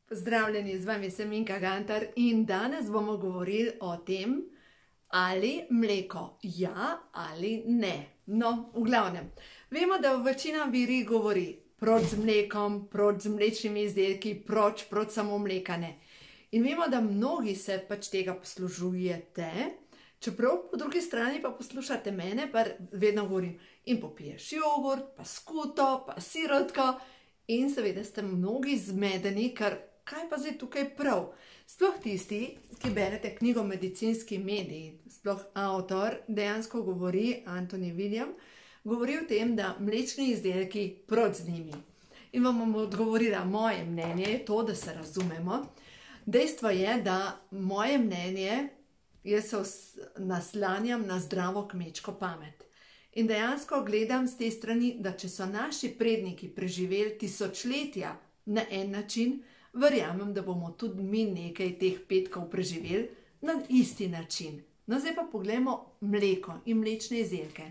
Pozdravljeni, z vami sem Minka Gantar in danes bomo govorili o tem, ali mleko ja ali ne. No, v glavnem, vemo, da večina viri govori proč z mlekom, proč z mlečnimi izdelki, proč samo mleka ne. In vemo, da mnogi se pač tega poslužujete, čeprav po drugi strani pa poslušate mene, pa vedno govorim in popiješ jogurt, pa skuto, pa sirotko in seveda ste mnogi zmedeni, ker kaj pa zdaj tukaj prav? Sploh tisti, ki berete knjigo Medicinski mediji, sploh avtor dejansko govori, Anthony William, govori o tem, da mlečni izdelki proč z njimi. In vam bom odgovorila, moje mnenje je to, da se razumemo. Dejstvo je, da moje mnenje, jaz se naslanjam na zdravo kmečko pamet. In dejansko gledam z te strani, da če so naši predniki preživeli tisočletja na en način, verjamem, da bomo tudi mi nekaj teh petkov preživeli na isti način. No, zdaj pa pogledamo mleko in mlečne izdelke.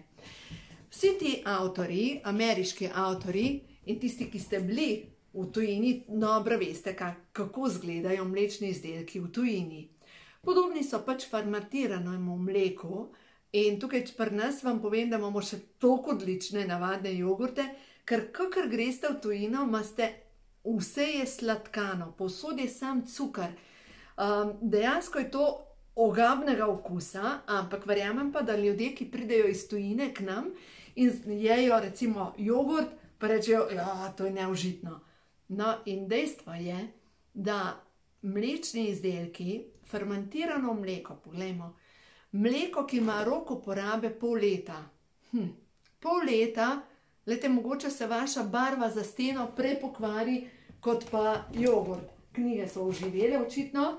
Vsi ti avtori, ameriški avtori in tisti, ki ste bili v tujini, dobro veste, kako izgledajo mlečni izdelki v tujini. Podobni so pač fermentiranemu mleku in tukaj pri nas vam povem, da imamo še toliko odlične navadne jogurte, ker kakor greste v tujino, imate vse je sladkano, povsod je sam cukor. Dejansko je to ogabnega okusa, ampak verjamem pa, da ljudje, ki pridejo iz tujine k nam in jejo recimo jogurt, pa rečejo, ja, to je neužitno. No, in dejstvo je, da mlečni izdelki, fermentirano mleko, poglejmo, mleko, ki ima rok uporabe pol leta. Pol leta, glejte, mogoče se vaša barva za steno prej pokvari, kot pa jogurt. Knjige so oživele očitno,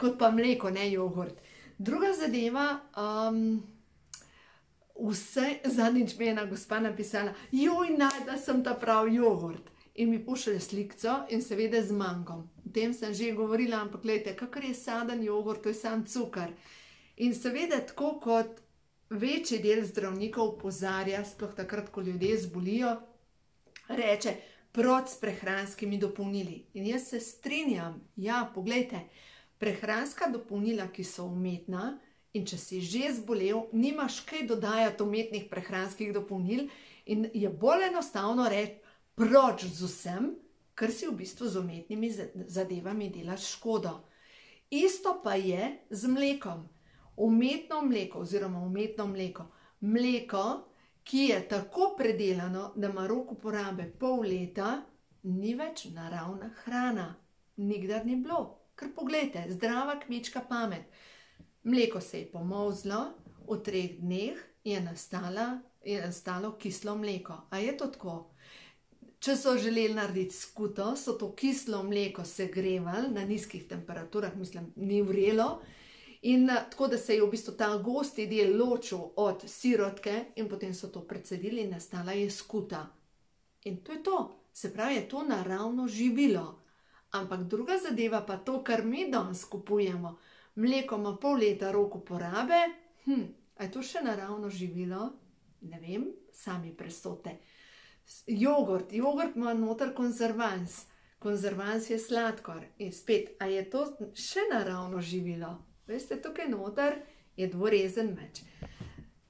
kot pa mleko, ne jogurt. Druga zadeva, zadnjič mi je ena gospa napisala, joj, najda sem ta prav jogurt. In mi pošlje slikco in seveda z mankom. O tem sem že govorila, ampak gledajte, kakor je saden jogurt, to je sam cukor. In seveda tako kot večji del zdravnikov opozarja, sploh takrat, ko ljudje zbolijo, reče, proč s prehranskimi dopolnili. In jaz se strinjam, ja, poglejte, prehranska dopolnila, ki so umetna, in če si že zbolel, nimaš kaj dodajati umetnih prehranskih dopolnil in je bolj enostavno reči, proč z vsem, ker si v bistvu z umetnimi zadevami delaš škodo. Isto pa je z mlekom. Umetno mleko oziroma umetno mleko. Mleko, ki je tako predelano, da ima rok uporabe pol leta, ni več naravna hrana. Nikdar ni bilo. Ker poglejte, zdrava kmečka pamet. Mleko se je pomolzlo, v 3 dneh je nastalo kislo mleko. A je to tako? Če so želeli narediti skuto, so to kislo mleko segrevali na nizkih temperaturah, mislim, ni vrelo, in tako, da se je v bistvu ta gosti del ločil od sirotke in potem so to precedili in nastala je skuta. In to je to. Se pravi, je to naravno živilo. Ampak druga zadeva pa to, kar mi danes kupujemo. Mleko ima pol leta rok uporabe. A je to še naravno živilo? Ne vem, sami presodite. Jogurt ima noter konzervans. Konzervans je sladkor. In spet, a je to še naravno živilo? Veste, tukaj noter je dvorezen meč.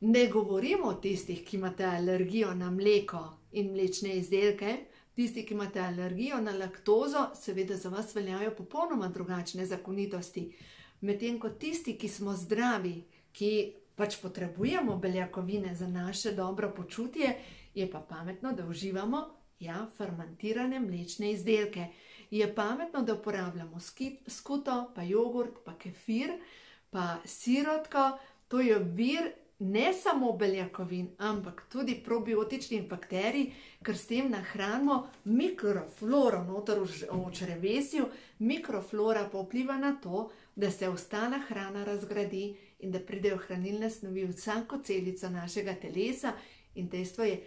Ne govorimo o tistih, ki imate alergijo na mleko in mlečne izdelke. Tisti, ki imate alergijo na laktozo, seveda za vas veljajo popolnoma drugačne zakonitosti. Medtem ko tisti, ki smo zdravi, ki pač potrebujemo beljakovine za naše dobro počutje, je pa pametno, da uživamo fermentirane mlečne izdelke. Je pametno, da uporabljamo skuto, pa jogurt, pa kefir, pa sirotko. To je vir ne samo beljakovin, ampak tudi probiotičnih bakterij, ker s tem nahranimo mikrofloro noter v črevesju. Mikroflora pa vpliva na to, da se ostala hrana razgradi in da pridejo hranilne snovi v vsako celico našega telesa. In dejstvo je,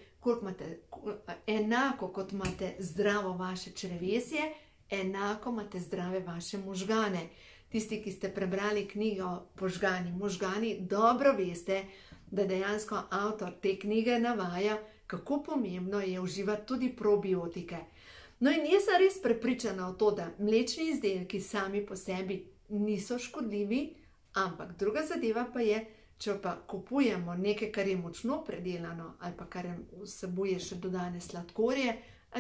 enako kot imate zdravo vaše črevesje, enako imate zdrave vaše možgane. Tisti, ki ste prebrali knjigo Možgani, dobro veste, da dejansko avtor te knjige navaja, kako pomembno je uživati tudi probiotike. No in jaz sem res prepričana v to, da mlečni izdelki sami po sebi niso škodljivi, ampak druga zadeva pa je, če pa kupujemo nekaj, kar je močno predelano ali pa kar vsebuje še dodane sladkorje,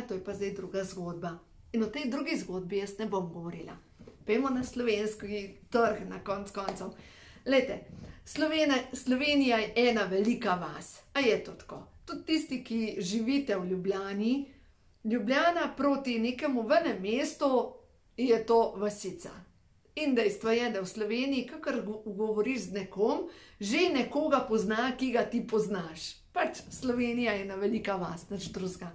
to je pa zdaj druga zgodba. In o tej drugi zgodbi jaz ne bom govorila. Pejmo na slovenski trg na konc koncev. Glejte, Slovenija je ena velika vas. A je to tako? Tudi tisti, ki živite v Ljubljani, Ljubljana proti nekemu venem mestu je to vasica. In dejstvo je, da v Sloveniji, kakor govoriš z nekom, že nekoga pozna, ki ga ti poznaš. Pač Slovenija je ena velika vas, nič drugega.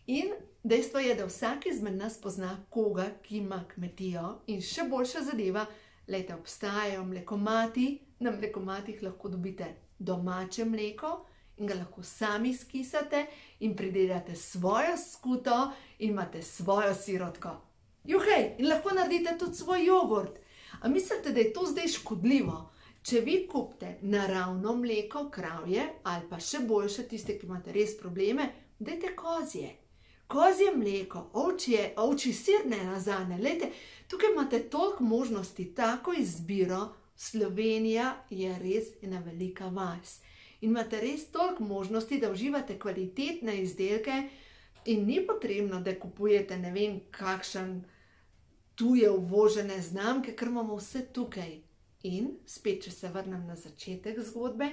In dejstvo je, da vsak izmed nas pozna koga, ki ima kmetijo. In še boljša zadeva, glejte, obstajajo mlekomati, na mlekomatih lahko dobite domače mleko in ga lahko sami skisate in pridelate svojo skuto in imate svojo sirotko. Juhej, in lahko naredite tudi svoj jogurt. A mislite, da je to zdaj škodljivo? Če vi kupite naravno mleko, kravje, ali pa še boljše, tiste, ki imate res probleme, dajte kozje. Kozje mleko, ovčji sir ne nazadnje. Glejte, tukaj imate toliko možnosti, tako izbiro. Slovenija je res ena velika vas. In imate res toliko možnosti, da uživate kvalitetne izdelke in ni potrebno, da kupujete ne vem kakšen tuje uvožene znamke, ker imamo vse tukaj. In spet, če se vrnem na začetek zgodbe,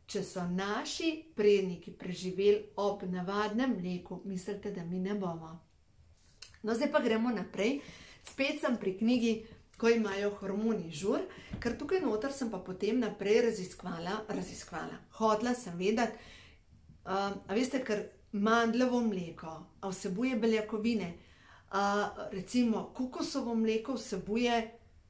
če so naši predniki preživeli ob navadnem mleku, mislite, da mi ne bomo. No, zdaj pa gremo naprej. Spet sem pri knjigi Ko imajo hormoni žur, ker tukaj noter sem pa potem naprej raziskvala. Hotela sem vedeti, a veste, ker mandljevo mleko vsebuje beljakovine, recimo kokosovo mleko vsebuje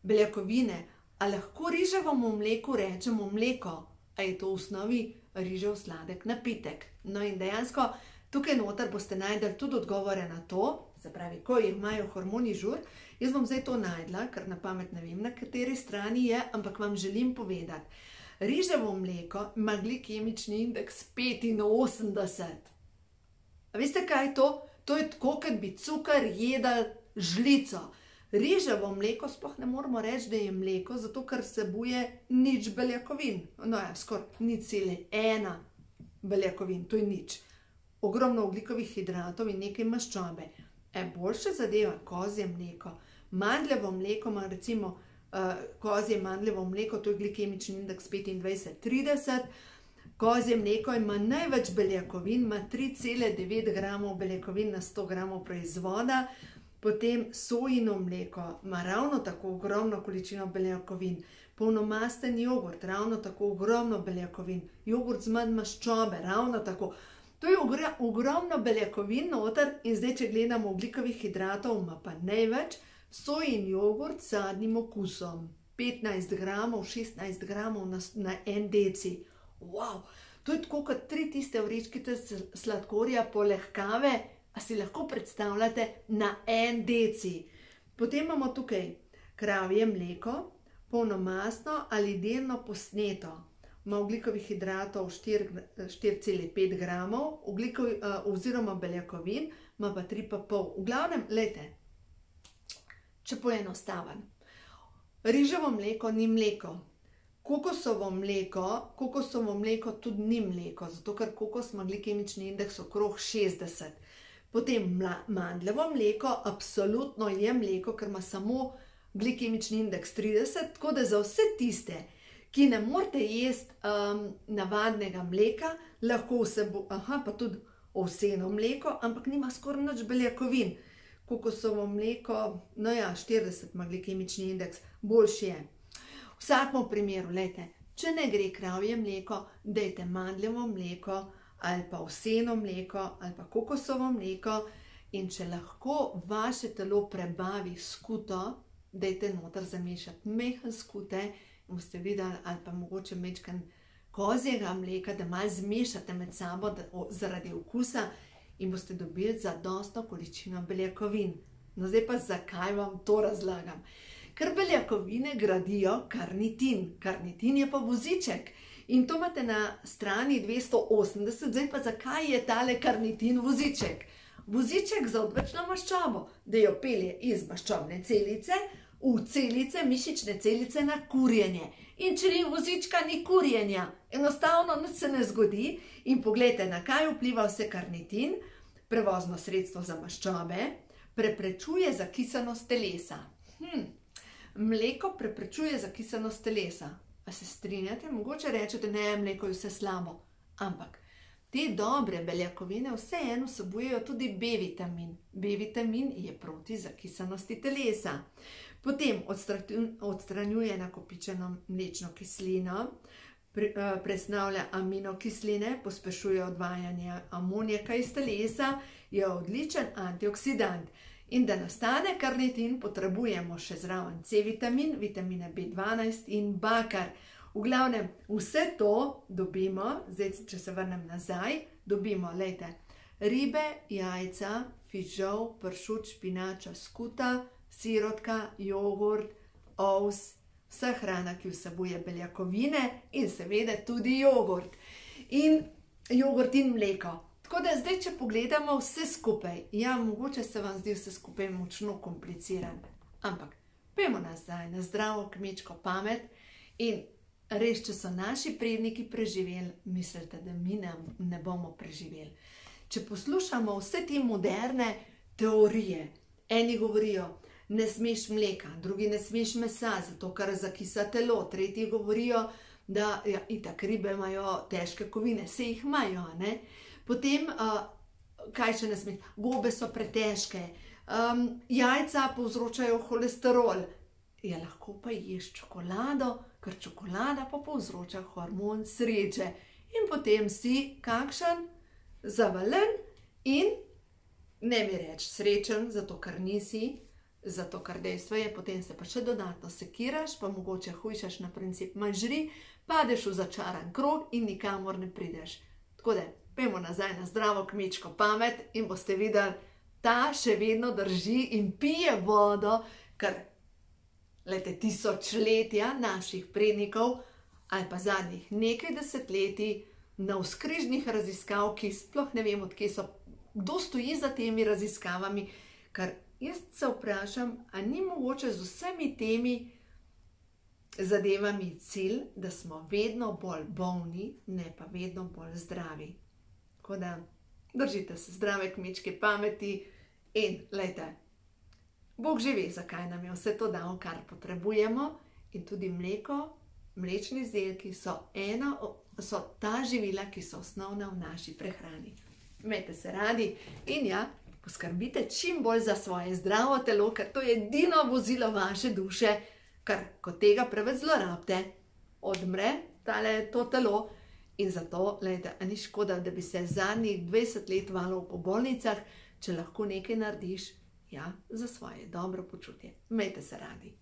beljakovine, a lahko riževemu mleku rečemo mleko, a je to v osnovi rižev sladek napitek. No in dejansko tukaj noter boste najdeli tudi odgovore na to, se pravi, ko imajo hormoni žur. Jaz bom zdaj to najdla, ker na pamet ne vem, na kateri strani je, ampak vam želim povedati. Riževo mleko ima glikemični indeks 85. A veste, kaj je to? To je tako, kot bi cukor jedel žlico. Riževo mleko sploh ne moramo reči, da je mleko, zato ker vsebuje nič beljakovin. No ja, skoraj 0,1 beljakovin, to je nič. Ogromno ogljikovih hidratov in nekaj maščobe. Boljša zadeva, kozje mleko. Mandljevo mleko ima recimo kozje mandljevo mleko, to je glikemični indeks 25-30. Kozje mleko ima največ beljakovin, ima 3,9 gramov beljakovin na 100 gramov proizvoda. Potem sojino mleko ima ravno tako ogromno količino beljakovin. Polnomasten jogurt, ravno tako ogromno beljakovin. Jogurt z manj maščobe, ravno tako. To je ogromno beljakovin noter in zdaj, če gledamo ogljikovih hidratov, ima pa največ sojin jogurt s sadnim okusom. 15 gramov, 16 gramov na 1 deci. Wow, to je tako kot 3 tiste vrečke sladkorja poleg kave, a si lahko predstavljate na 1 deci. Potem imamo tukaj kravje mleko, polnomastno ali delno posneto. Ima ogljikovih hidratov 4,5 gramov, oziroma beljakovin ima pa 3,5. V glavnem, lejte, če poenostavim. Riževo mleko ni mleko. Kokosovo mleko tudi ni mleko, zato ker kokos ima glikemični indeks okrog 60. Potem mandljevo mleko absolutno je mleko, ker ima samo glikemični indeks 30, tako da za vse tiste, ki ne morete jesti navadnega mleka, lahko pa tudi ovseno mleko, ampak nima skoraj nič beljakovin. Kokosovo mleko, no ja, 40 ima glikemični indeks, boljši je. V vsakem primeru, lejte, če ne gre kravje mleko, dajte mandljevo mleko, ali pa ovseno mleko, ali pa kokosovo mleko, in če lahko vaše telo prebavi skuto, dajte noter zamešati mehen skute, boste videli, ali pa mogoče majčkeno kozjega mleka, da malo zmešate med sabo zaradi okusa in boste dobili zadostno količino beljakovin. No zdaj pa zakaj vam to razlagam? Ker beljakovine gradijo karnitin. Karnitin je pa voziček in to imate na strani 280. Zdaj pa zakaj je tale karnitin voziček? voziček za odvečno maščobo, da jo pelje iz maščobne celice v celice, mišične celice na kurjenje. In če ni vozička, ni kurjenja. Enostavno nič se ne zgodi. In poglejte, na kaj vpliva vse karnitin, prevozno sredstvo za maščobe, preprečuje zakisanost telesa. Mleko preprečuje zakisanost telesa. A se strinjate? Mogoče rečete, ne, mleko je vse slabo. Ampak te dobre beljakovine vseeno vsebujejo tudi B-vitamin. B-vitamin je proti zakisanosti telesa. Potem odstranjuje nakopičeno mlečno kislino, presnavlja aminokisline, pospešuje odvajanje amonijaka iz telesa, je odličen antioksidant. In da nastane karnitin, potrebujemo še zraven C-vitamin, vitamine B12 in bakar. V glavnem, vse to dobimo, zdaj, če se vrnem nazaj, dobimo, lejte, ribe, jajca, fižol, pršut, špinača, skuta, sirotka, jogurt, ovs, vsa hrana, ki vsebuje beljakovine in seveda tudi jogurt. In jogurt in mleko. Tako da zdaj, če pogledamo vse skupaj, ja, mogoče se vam zdi vse skupaj močno kompliciran, ampak pojmo nazaj na zdravo kmečko pamet in res, če so naši predniki preživeli, mislite, da mi ne bomo preživeli. Če poslušamo vse te moderne teorije, eni govorijo, ne smeš mleka, drugi ne smeš mesa, zato ker zakisa telo, tretji govorijo, da ja, itak ribe imajo težke kovine, se jih imajo, ne? Potem, kaj še ne smeš, gobe so pretežke, jajca povzročajo holesterol, ja, lahko pa ješ čokolado, ker čokolada pa povzroča hormon sreče. In potem si kakšen, zavaljen in ne mi reči srečen, zato ker nisi, zato ker dejstvo je, potem se pa še dodatno sekiraš, pa mogoče hujšaš na princip manžri, padeš v začaran krog in nikamor ne prideš. Tako da, pojmo nazaj na zdravo kmečko pamet in boste videli, ta še vedno drži in pije vodo, ker lejte, tisočletja naših prednikov ali pa zadnjih nekaj desetletij navzkrižnih raziskav, ki sploh ne vem, odkje so, kdo stoji za temi raziskavami, ker jaz se vprašam, a ni mogoče z vsemi temi zadevami cilj, da smo vedno bolj bolni, ne pa vedno bolj zdravi. Tako da držite se zdrave kmečke pameti in lejte, Bog že ve, zakaj nam je vse to dal, kar potrebujemo, in tudi mleko, mlečni izdelki so ta živila, ki so osnovna v naši prehrani. Imejte se radi in ja, poskrbite čim bolj za svoje zdravo telo, ker to je edino vozilo vaše duše, ker ko tega preveč zlorabite, odmre to telo in zato, lejte, a ni škoda, da bi se zadnjih 20 let valil po bolnicah, če lahko nekaj narediš, ja, za svoje dobro počutje. Imejte se radi.